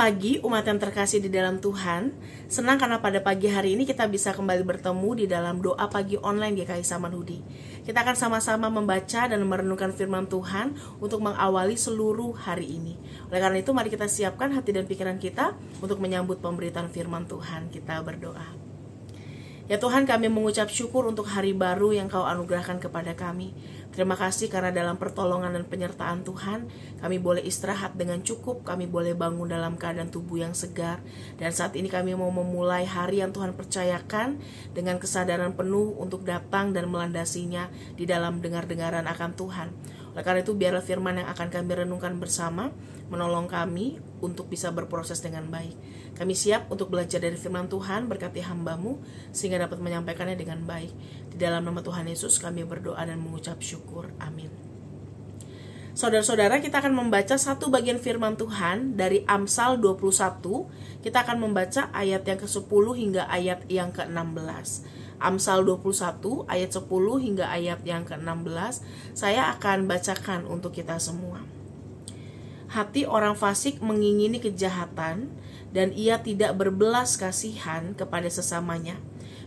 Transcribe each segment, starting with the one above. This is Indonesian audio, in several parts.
pagi umat yang terkasih di dalam Tuhan. Senang karena pada pagi hari ini kita bisa kembali bertemu di dalam doa pagi online GKI Samanhudi. Kita akan sama-sama membaca dan merenungkan firman Tuhan untuk mengawali seluruh hari ini. Oleh karena itu mari kita siapkan hati dan pikiran kita untuk menyambut pemberitaan firman Tuhan. Kita berdoa. Ya Tuhan, kami mengucap syukur untuk hari baru yang Kau anugerahkan kepada kami. Terima kasih karena dalam pertolongan dan penyertaan Tuhan, kami boleh istirahat dengan cukup, kami boleh bangun dalam keadaan tubuh yang segar. Dan saat ini kami mau memulai hari yang Tuhan percayakan dengan kesadaran penuh untuk datang dan melandasinya di dalam dengar-dengaran akan Tuhan. Oleh karena itu biarlah firman yang akan kami renungkan bersama menolong kami untuk bisa berproses dengan baik. Kami siap untuk belajar dari firman Tuhan, berkati hamba-Mu sehingga dapat menyampaikannya dengan baik. Di dalam nama Tuhan Yesus kami berdoa dan mengucap syukur. Amin. Saudara-saudara, kita akan membaca satu bagian firman Tuhan dari Amsal 21. Kita akan membaca ayat yang ke-10 hingga ayat yang ke-16. Amsal 21 ayat 10 hingga ayat yang ke-16. Saya akan bacakan untuk kita semua. Hati orang fasik mengingini kejahatan, dan ia tidak berbelas kasihan kepada sesamanya.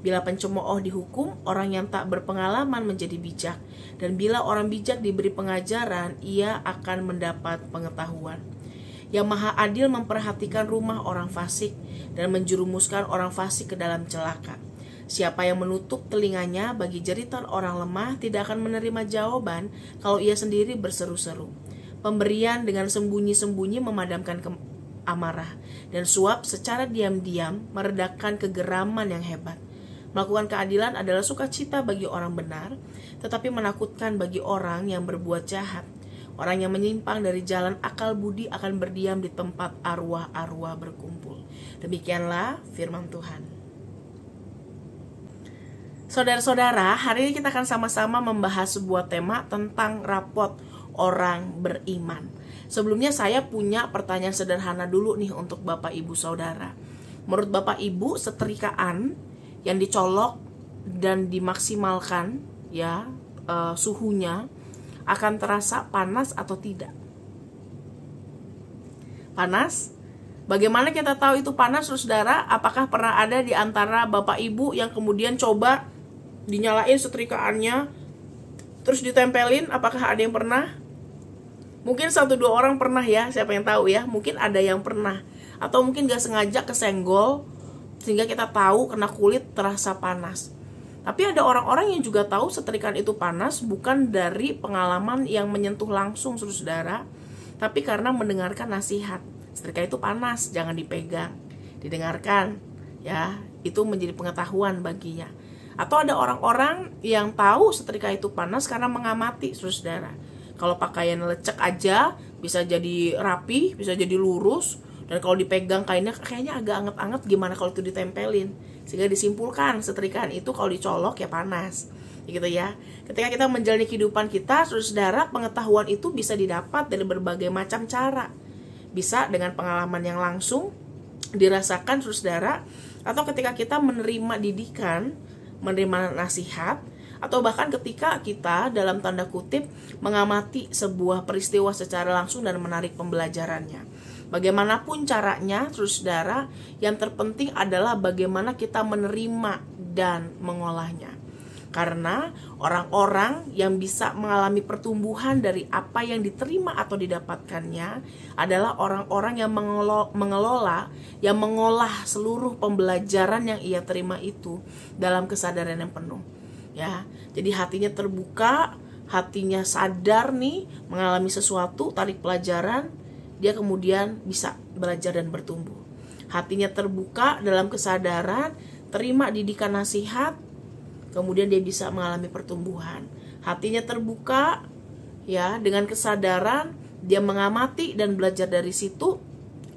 Bila pencemooh dihukum, orang yang tak berpengalaman menjadi bijak, dan bila orang bijak diberi pengajaran, ia akan mendapat pengetahuan. Yang Maha Adil memperhatikan rumah orang fasik, dan menjerumuskan orang fasik ke dalam celaka. Siapa yang menutup telinganya bagi jeritan orang lemah tidak akan menerima jawaban kalau ia sendiri berseru-seru. Pemberian dengan sembunyi-sembunyi memadamkan amarah, dan suap secara diam-diam meredakan kegeraman yang hebat. Melakukan keadilan adalah sukacita bagi orang benar, tetapi menakutkan bagi orang yang berbuat jahat. Orang yang menyimpang dari jalan akal budi akan berdiam di tempat arwah-arwah berkumpul. Demikianlah firman Tuhan. Saudara-saudara, hari ini kita akan sama-sama membahas sebuah tema tentang rapot orang beriman. Sebelumnya saya punya pertanyaan sederhana dulu nih untuk Bapak Ibu Saudara. Menurut Bapak Ibu, setrikaan yang dicolok dan dimaksimalkan ya suhunya akan terasa panas atau tidak? Panas? Bagaimana kita tahu itu panas, Saudara? Apakah pernah ada di antara Bapak Ibu yang kemudian coba dinyalain setrikaannya terus ditempelin? Apakah ada yang pernah? Mungkin 1-2 orang pernah ya, siapa yang tahu ya. Mungkin ada yang pernah. Atau mungkin gak sengaja kesenggol sehingga kita tahu kena kulit terasa panas. Tapi ada orang-orang yang juga tahu setrikaan itu panas bukan dari pengalaman yang menyentuh langsung, saudara, tapi karena mendengarkan nasihat. Setrika itu panas, jangan dipegang. Didengarkan ya, itu menjadi pengetahuan baginya. Atau ada orang-orang yang tahu setrika itu panas karena mengamati, saudara. Kalau pakaian lecek aja bisa jadi rapi, bisa jadi lurus. Dan kalau dipegang kainnya kayaknya agak anget-anget, gimana kalau itu ditempelin? Sehingga disimpulkan setrikaan itu kalau dicolok ya panas, gitu ya. Ketika kita menjalani kehidupan kita, saudara, pengetahuan itu bisa didapat dari berbagai macam cara. Bisa dengan pengalaman yang langsung dirasakan, saudara, atau ketika kita menerima didikan, menerima nasihat, atau bahkan ketika kita dalam tanda kutip mengamati sebuah peristiwa secara langsung dan menarik pembelajarannya. Bagaimanapun caranya, saudara, yang terpenting adalah bagaimana kita menerima dan mengolahnya. Karena orang-orang yang bisa mengalami pertumbuhan dari apa yang diterima atau didapatkannya adalah orang-orang yang mengelola, yang mengolah seluruh pembelajaran yang ia terima itu dalam kesadaran yang penuh. Ya, jadi hatinya terbuka, hatinya sadar nih mengalami sesuatu, tarik pelajaran, dia kemudian bisa belajar dan bertumbuh. Hatinya terbuka dalam kesadaran, terima didikan nasihat, kemudian dia bisa mengalami pertumbuhan. Hatinya terbuka ya dengan kesadaran, dia mengamati dan belajar dari situ,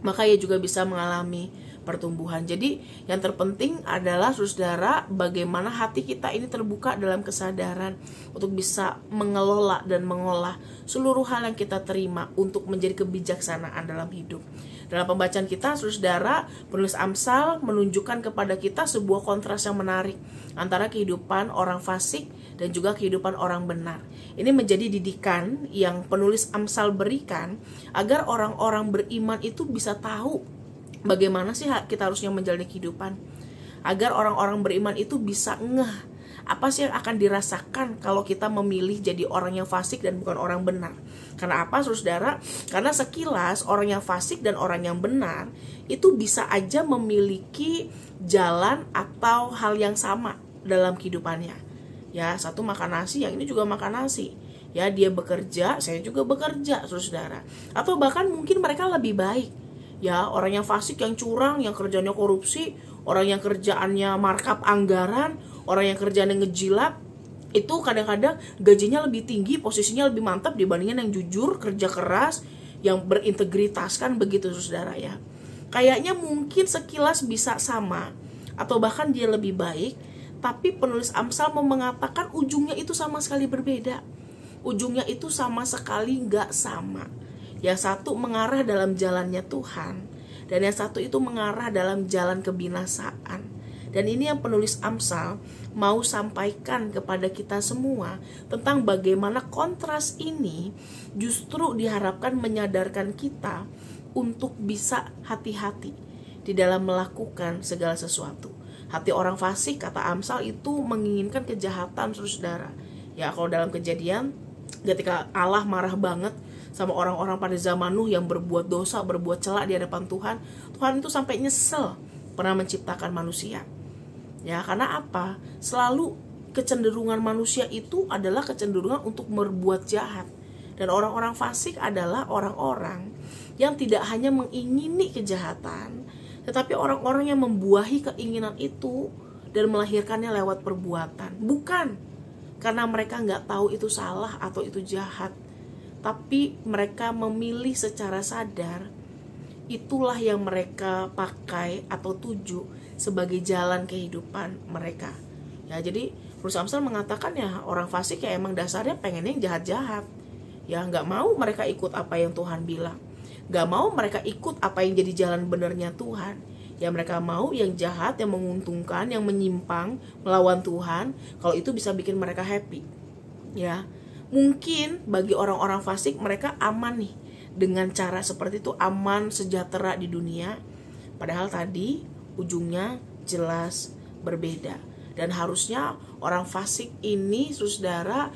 maka ia juga bisa mengalami pertumbuhan. Jadi yang terpenting adalah, saudara, bagaimana hati kita ini terbuka dalam kesadaran untuk bisa mengelola dan mengolah seluruh hal yang kita terima untuk menjadi kebijaksanaan dalam hidup. Dalam pembacaan kita, saudara, penulis Amsal menunjukkan kepada kita sebuah kontras yang menarik antara kehidupan orang fasik dan juga kehidupan orang benar. Ini menjadi didikan yang penulis Amsal berikan agar orang-orang beriman itu bisa tahu Bagaimana sih kita harusnya menjalani kehidupan agar orang-orang beriman itu bisa ngeh apa sih yang akan dirasakan kalau kita memilih jadi orang yang fasik dan bukan orang benar. Karena apa, saudara? Karena sekilas orang yang fasik dan orang yang benar itu bisa aja memiliki jalan atau hal yang sama dalam kehidupannya. Ya, satu makan nasi, yang ini juga makan nasi. Ya, dia bekerja, saya juga bekerja, saudara. Atau bahkan mungkin mereka lebih baik. Ya, orang yang fasik, yang curang, yang kerjanya korupsi, orang yang kerjaannya markup anggaran, orang yang kerjaannya ngejilat, itu kadang-kadang gajinya lebih tinggi, posisinya lebih mantap dibandingin yang jujur, kerja keras, yang berintegritas, kan begitu saudara ya. Kayaknya mungkin sekilas bisa sama, atau bahkan dia lebih baik, tapi penulis Amsal mau mengatakan ujungnya itu sama sekali berbeda. Ujungnya itu sama sekali gak sama. Yang satu mengarah dalam jalannya Tuhan, dan yang satu itu mengarah dalam jalan kebinasaan. Dan ini yang penulis Amsal mau sampaikan kepada kita semua tentang bagaimana kontras ini justru diharapkan menyadarkan kita untuk bisa hati-hati di dalam melakukan segala sesuatu. Hati orang fasik, kata Amsal, itu menginginkan kejahatan, saudara. Ya, kalau dalam Kejadian, ketika Allah marah banget sama orang-orang pada zaman Nuh yang berbuat dosa, berbuat celak di hadapan Tuhan, Tuhan itu sampai nyesel pernah menciptakan manusia. Ya, karena apa? Selalu kecenderungan manusia itu adalah kecenderungan untuk berbuat jahat. Dan orang-orang fasik adalah orang-orang yang tidak hanya mengingini kejahatan, tetapi orang-orang yang membuahi keinginan itu dan melahirkannya lewat perbuatan. Bukan karena mereka nggak tahu itu salah atau itu jahat, tapi mereka memilih secara sadar. Itulah yang mereka pakai atau tuju sebagai jalan kehidupan mereka. Ya, jadi penulis Amsal mengatakan ya orang fasik ya emang dasarnya pengennya yang jahat-jahat. Ya, nggak mau mereka ikut apa yang Tuhan bilang. Nggak mau mereka ikut apa yang jadi jalan benernya Tuhan. Ya, mereka mau yang jahat, yang menguntungkan, yang menyimpang, melawan Tuhan. Kalau itu bisa bikin mereka happy. Ya, mungkin bagi orang-orang fasik mereka aman nih dengan cara seperti itu, aman, sejahtera di dunia. Padahal tadi ujungnya jelas berbeda. Dan harusnya orang fasik ini, saudara,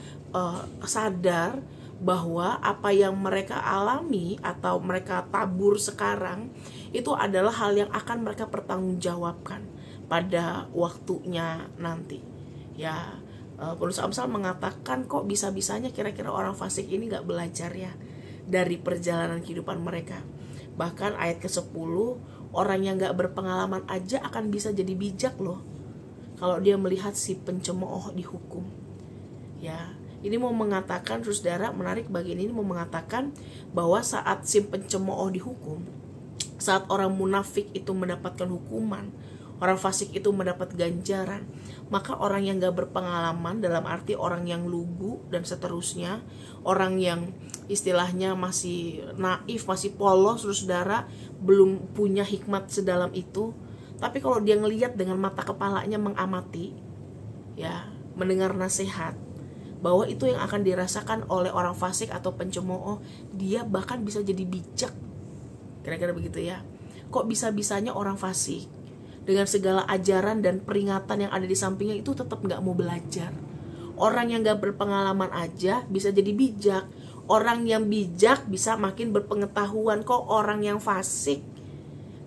sadar bahwa apa yang mereka alami atau mereka tabur sekarang itu adalah hal yang akan mereka pertanggungjawabkan pada waktunya nanti. Ya, penulis Amsal mengatakan kok bisa-bisanya kira-kira orang fasik ini gak belajar ya dari perjalanan kehidupan mereka. Bahkan ayat ke-10, orang yang gak berpengalaman aja akan bisa jadi bijak loh kalau dia melihat si pencemooh dihukum. Ya, ini mau mengatakan, saudara, menarik bagian ini mau mengatakan bahwa saat si pencemooh dihukum, saat orang munafik itu mendapatkan hukuman, orang fasik itu mendapat ganjaran, maka orang yang gak berpengalaman, dalam arti orang yang lugu dan seterusnya, orang yang istilahnya masih naif, masih polos, saudara, belum punya hikmat sedalam itu, tapi kalau dia ngelihat dengan mata kepalanya, mengamati, ya, mendengar nasihat, bahwa itu yang akan dirasakan oleh orang fasik atau pencemooh, dia bahkan bisa jadi bijak. Kira-kira begitu ya. Kok bisa-bisanya orang fasik dengan segala ajaran dan peringatan yang ada di sampingnya itu tetap gak mau belajar. Orang yang gak berpengalaman aja bisa jadi bijak. Orang yang bijak bisa makin berpengetahuan. Kok orang yang fasik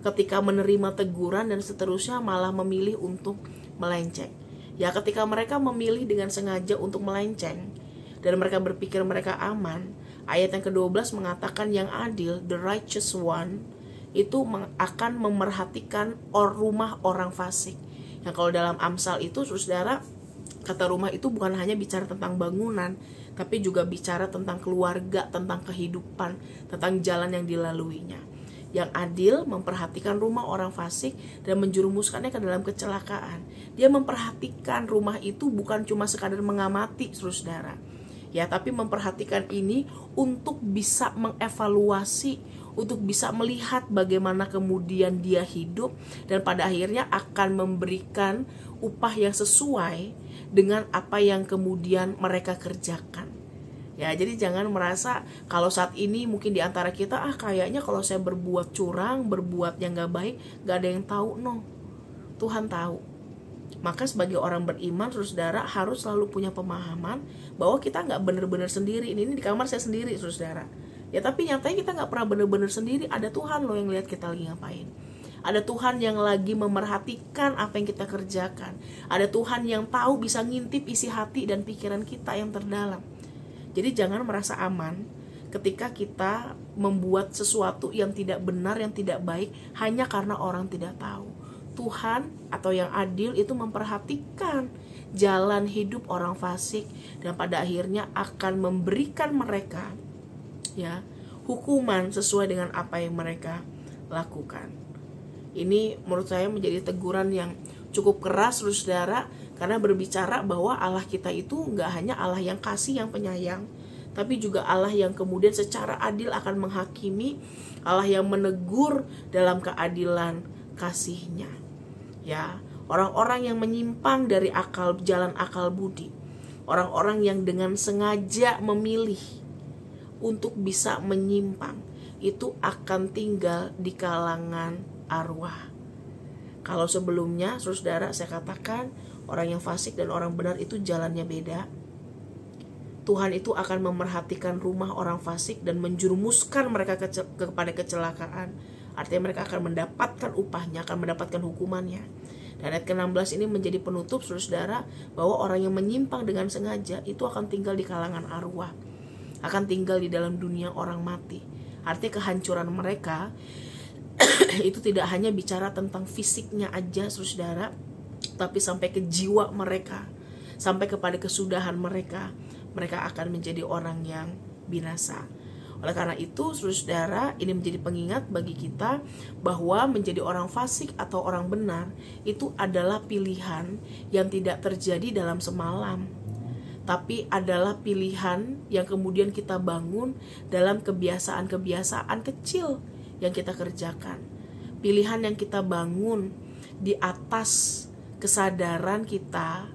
ketika menerima teguran dan seterusnya malah memilih untuk melenceng. Ya, ketika mereka memilih dengan sengaja untuk melenceng dan mereka berpikir mereka aman, ayat yang ke-12 mengatakan yang adil, the righteous one, itu akan memerhatikan rumah orang fasik. Yang kalau dalam Amsal itu, saudara, kata rumah itu bukan hanya bicara tentang bangunan, tapi juga bicara tentang keluarga, tentang kehidupan, tentang jalan yang dilaluinya. Yang adil memperhatikan rumah orang fasik dan menjerumuskannya ke dalam kecelakaan. Dia memperhatikan rumah itu bukan cuma sekadar mengamati, saudara, ya, tapi memperhatikan ini untuk bisa mengevaluasi, untuk bisa melihat bagaimana kemudian dia hidup, dan pada akhirnya akan memberikan upah yang sesuai dengan apa yang kemudian mereka kerjakan. Ya, jadi jangan merasa kalau saat ini mungkin di antara kita, kayaknya kalau saya berbuat curang, berbuat yang gak baik, gak ada yang tahu. No, Tuhan tahu. Maka sebagai orang beriman, saudara, harus selalu punya pemahaman bahwa kita gak benar-benar sendiri. Ini di kamar saya sendiri, saudara. Ya, tapi nyatanya kita gak pernah benar-benar sendiri. Ada Tuhan loh yang lihat kita lagi ngapain. Ada Tuhan yang lagi memerhatikan apa yang kita kerjakan. Ada Tuhan yang tahu, bisa ngintip isi hati dan pikiran kita yang terdalam. Jadi jangan merasa aman ketika kita membuat sesuatu yang tidak benar, yang tidak baik, hanya karena orang tidak tahu. Tuhan atau yang adil itu memperhatikan jalan hidup orang fasik, dan pada akhirnya akan memberikan mereka hukuman sesuai dengan apa yang mereka lakukan. Ini menurut saya menjadi teguran yang cukup keras, saudara, karena berbicara bahwa Allah kita itu gak hanya Allah yang kasih, yang penyayang, tapi juga Allah yang kemudian secara adil akan menghakimi, Allah yang menegur dalam keadilan kasih-Nya. Ya, orang-orang yang menyimpang dari jalan akal budi, orang-orang yang dengan sengaja memilih untuk bisa menyimpang, itu akan tinggal di kalangan arwah. Kalau sebelumnya, saudara, saya katakan orang yang fasik dan orang benar itu jalannya beda. Tuhan itu akan memerhatikan rumah orang fasik dan menjerumuskan mereka kepada kecelakaan. Artinya mereka akan mendapatkan upahnya, akan mendapatkan hukumannya. Dan ayat ke-16 ini menjadi penutup, saudara, bahwa orang yang menyimpang dengan sengaja itu akan tinggal di kalangan arwah, akan tinggal di dalam dunia orang mati. Artinya kehancuran mereka itu tidak hanya bicara tentang fisiknya aja, saudara, tapi sampai ke jiwa mereka, sampai kepada kesudahan mereka akan menjadi orang yang binasa. Oleh karena itu, saudara, ini menjadi pengingat bagi kita bahwa menjadi orang fasik atau orang benar itu adalah pilihan yang tidak terjadi dalam semalam, tapi adalah pilihan yang kemudian kita bangun dalam kebiasaan-kebiasaan kecil yang kita kerjakan. Pilihan yang kita bangun di atas kesadaran kita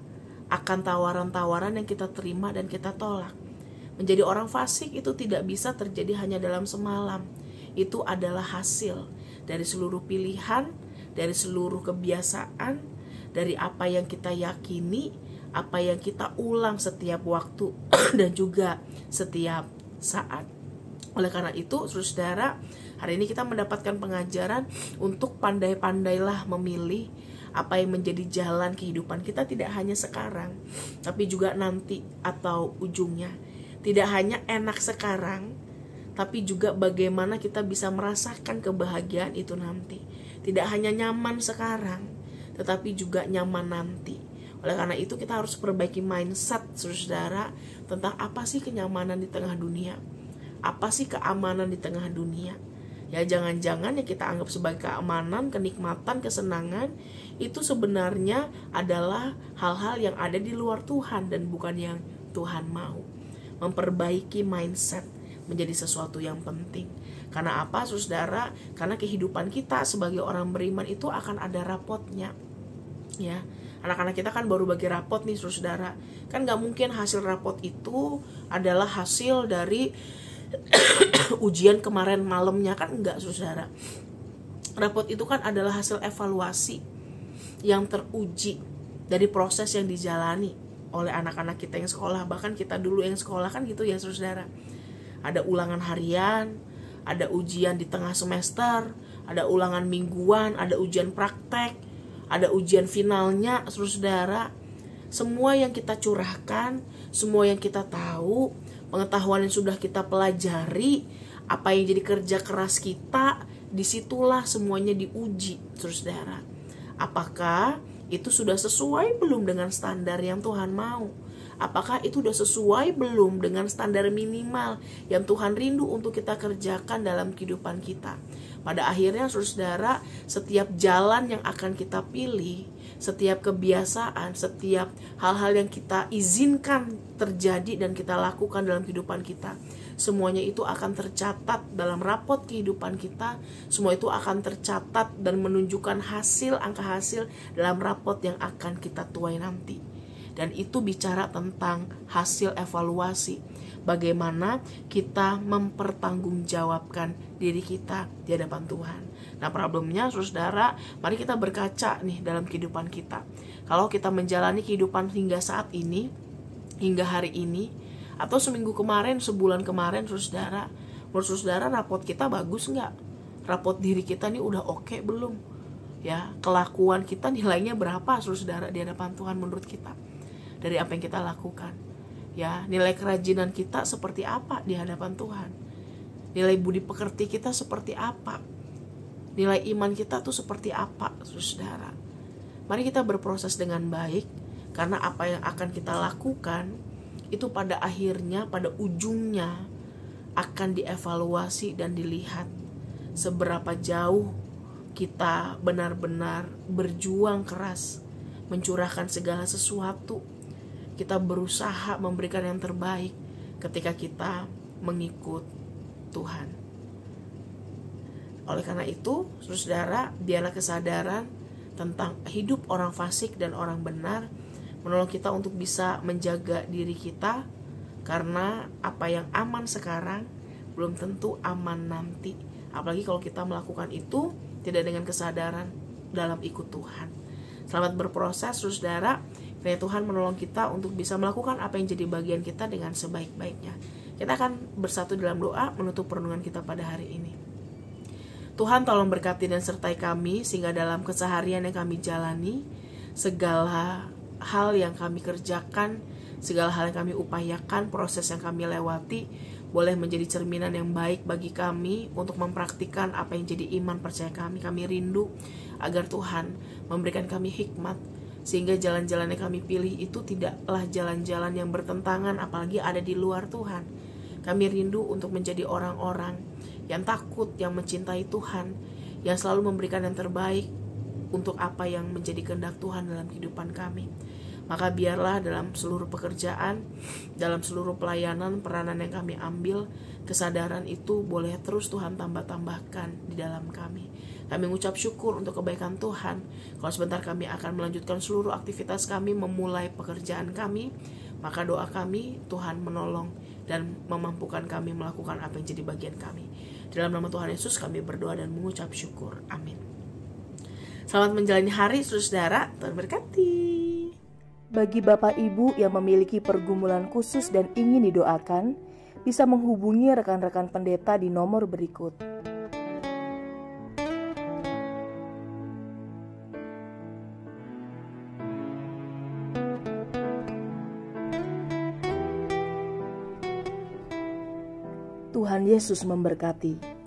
akan tawaran-tawaran yang kita terima dan kita tolak. Menjadi orang fasik itu tidak bisa terjadi hanya dalam semalam. Itu adalah hasil dari seluruh pilihan, dari seluruh kebiasaan, dari apa yang kita yakini, apa yang kita ulang setiap waktu dan juga setiap saat. Oleh karena itu, saudara, hari ini kita mendapatkan pengajaran untuk pandai-pandailah memilih apa yang menjadi jalan kehidupan kita, tidak hanya sekarang, tapi juga nanti atau ujungnya. Tidak hanya enak sekarang, tapi juga bagaimana kita bisa merasakan kebahagiaan itu nanti. Tidak hanya nyaman sekarang, tetapi juga nyaman nanti. Oleh karena itu kita harus perbaiki mindset, saudara, tentang apa sih kenyamanan di tengah dunia, apa sih keamanan di tengah dunia. Ya, jangan-jangan yang kita anggap sebagai keamanan, kenikmatan, kesenangan, itu sebenarnya adalah hal-hal yang ada di luar Tuhan dan bukan yang Tuhan mau. Memperbaiki mindset menjadi sesuatu yang penting. Karena apa, saudara? Karena kehidupan kita sebagai orang beriman itu akan ada rapotnya. Ya, anak-anak kita kan baru bagi rapot nih, saudara. Kan gak mungkin hasil rapot itu adalah hasil dari ujian kemarin malamnya, kan enggak, saudara. Rapot itu kan adalah hasil evaluasi yang teruji dari proses yang dijalani oleh anak-anak kita yang sekolah. Bahkan kita dulu yang sekolah kan gitu ya, saudara. Ada ulangan harian, ada ujian di tengah semester, ada ulangan mingguan, ada ujian praktek, ada ujian finalnya, saudara. Semua yang kita curahkan, semua yang kita tahu, pengetahuan yang sudah kita pelajari, apa yang jadi kerja keras kita, disitulah semuanya diuji, saudara. Apakah itu sudah sesuai belum dengan standar yang Tuhan mau? Apakah itu sudah sesuai belum dengan standar minimal yang Tuhan rindu untuk kita kerjakan dalam kehidupan kita? Pada akhirnya, saudara, setiap jalan yang akan kita pilih, setiap kebiasaan, setiap hal-hal yang kita izinkan terjadi dan kita lakukan dalam kehidupan kita, semuanya itu akan tercatat dalam rapot kehidupan kita. Semua itu akan tercatat dan menunjukkan hasil, angka hasil dalam rapot yang akan kita tuai nanti. Dan itu bicara tentang hasil evaluasi, bagaimana kita mempertanggungjawabkan diri kita di hadapan Tuhan. Nah, problemnya saudara, mari kita berkaca nih dalam kehidupan kita. Kalau kita menjalani kehidupan hingga saat ini, hingga hari ini, atau seminggu kemarin, sebulan kemarin, saudara, menurut saudara rapot kita bagus nggak? Rapot diri kita nih udah oke belum? Ya, kelakuan kita nilainya berapa, saudara, di hadapan Tuhan menurut kita? Dari apa yang kita lakukan. Ya, nilai kerajinan kita seperti apa di hadapan Tuhan? Nilai budi pekerti kita seperti apa? Nilai iman kita tuh seperti apa, saudara? Mari kita berproses dengan baik, karena apa yang akan kita lakukan itu pada akhirnya, pada ujungnya akan dievaluasi dan dilihat seberapa jauh kita benar-benar berjuang keras, mencurahkan segala sesuatu. Kita berusaha memberikan yang terbaik ketika kita mengikut Tuhan. Oleh karena itu, saudara, biarlah kesadaran tentang hidup orang fasik dan orang benar menolong kita untuk bisa menjaga diri kita, karena apa yang aman sekarang belum tentu aman nanti. Apalagi kalau kita melakukan itu tidak dengan kesadaran dalam ikut Tuhan. Selamat berproses, saudara. Kiranya Tuhan menolong kita untuk bisa melakukan apa yang jadi bagian kita dengan sebaik-baiknya. Kita akan bersatu dalam doa menutup perenungan kita pada hari ini. Tuhan, tolong berkati dan sertai kami, sehingga dalam keseharian yang kami jalani, segala hal yang kami kerjakan, segala hal yang kami upayakan, proses yang kami lewati, boleh menjadi cerminan yang baik bagi kami untuk mempraktikkan apa yang jadi iman percaya kami. Kami rindu agar Tuhan memberikan kami hikmat, sehingga jalan-jalan yang kami pilih itu tidaklah jalan-jalan yang bertentangan, apalagi ada di luar Tuhan. Kami rindu untuk menjadi orang-orang yang takut, yang mencintai Tuhan, yang selalu memberikan yang terbaik untuk apa yang menjadi kehendak Tuhan dalam kehidupan kami. Maka biarlah dalam seluruh pekerjaan, dalam seluruh pelayanan, peranan yang kami ambil, kesadaran itu boleh terus Tuhan tambah-tambahkan di dalam kami. Kami mengucap syukur untuk kebaikan Tuhan. Kalau sebentar kami akan melanjutkan seluruh aktivitas kami, memulai pekerjaan kami, maka doa kami, Tuhan menolong dan memampukan kami melakukan apa yang jadi bagian kami. Dalam nama Tuhan Yesus kami berdoa dan mengucap syukur. Amin. Selamat menjalani hari, saudara. Tuhan berkati. Bagi Bapak Ibu yang memiliki pergumulan khusus dan ingin didoakan, bisa menghubungi rekan-rekan pendeta di nomor berikut. Tuhan Yesus memberkati.